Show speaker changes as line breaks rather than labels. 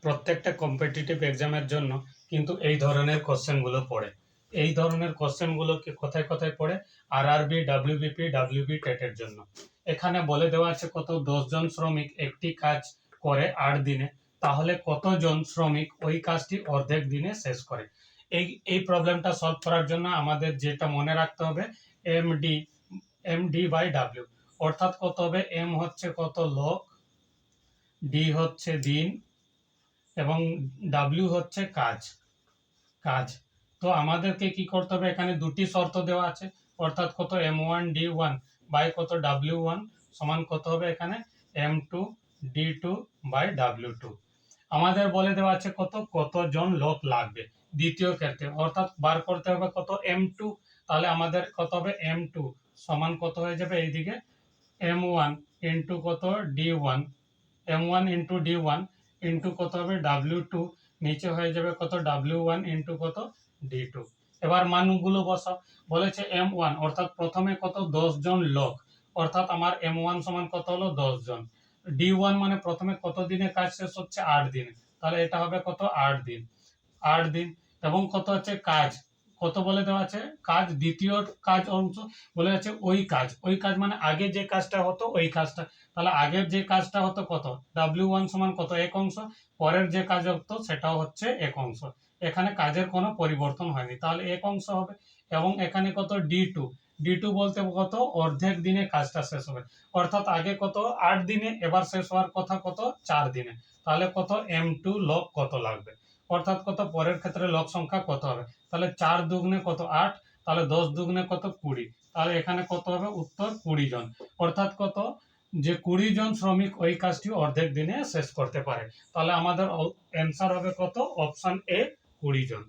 প্রত্যেকটা কম্পিটিটিভ এক্সামের জন্য কিন্তু এই ধরনের কোশ্চেনগুলো পড়ে। এই ধরনের কোশ্চেনগুলোকে কোথায় কোথায় পড়ে? আরআরবি, ডাব্লিউবিপি, ডাব্লিউবি টেটের জন্য। এখানে বলে দেওয়া আছে কত 10 জন শ্রমিক একটি কাজ করে 8 দিনে, তাহলে কতজন শ্রমিক ওই কাজটি অর্ধেক দিনে শেষ করে। এই প্রবলেমটা সলভ করার জন্য আমাদের যেটা মনে রাখতে হবে, এমডি বাই ডাব্লিউ, অর্থাৎ কত হবে? এম হচ্ছে কত? লোক, ডি হচ্ছে দিন, এবং ডাব্লিউ হচ্ছে কাজ। তো আমাদেরকে কি করতে হবে? এখানে দুটি শর্ত দেওয়া আছে, অর্থাৎ কত? M1D1 বাই কত? W1 সমান কত হবে? এখানে M2D2 বাই W2। আমাদের বলে দেওয়া আছে কতজন লোক লাগবে দ্বিতীয় ক্ষেত্রে, অর্থাৎ বার করতে হবে কত? M2। তাহলে আমাদের কত হবে? M2 সমান কত হয়ে যাবে? এইদিকে M1 ইন্টু কত? D1, M1 into D1 into কত হবে? W2, নিচে হয়ে যাবে কত? W1 ইন্টু কত? D2। এবার মানগুলো বসাও। বলেছে M1 অর্থাৎ প্রথমে কত? 10 জন লোক, অর্থাৎ আমার M1 সমান কত হলো? 10 জন। D1 মানে প্রথমে কত দিনে কাজ শেষ হচ্ছে? 8 দিনে, তাহলে এটা হবে কত? 8 দিন। 8 দিন। এবং কত হচ্ছে? কাজ কত বলে দেওয়া আছে? কাজ দ্বিতীয় কাজ অংশ বলে আছে ওই কাজ মানে আগে যে কাজটা হতো ওই কাজটা। তাহলে আগের যে কাজটা হতো কত? W1 সমান কত? 1 অংশ। পরের যে কাজ হতো সেটাও হচ্ছে 1 অংশ। এখানে কাজের কোনো পরিবর্তন হয়নি, তাহলে 1 অংশ হবে। এবং এখানে কত? D2 বলতে কত? অর্ধেক দিনে কাজটা শেষ হবে, অর্থাৎ আগে কত? 8 দিনে, এবার শেষ হওয়ার কথা কত? 4 দিনে। তাহলে কত? M2 লোক কত লাগবে, অর্থাৎ কত? পরের ক্ষেত্রে লোক সংখ্যা কত হবে? তাহলে 4 দুগুণে কত? 8, তাহলে 10 দুগুণে কত? 20। তাহলে এখানে কত হবে? উত্তর 20 জন। অর্থাৎ কত? যে 20 জন শ্রমিক ওই কাজটি অর্ধেক দিনে শেষ করতে পারে। তাহলে আমাদের অ্যান্সার হবে কত? Option A, 20 John.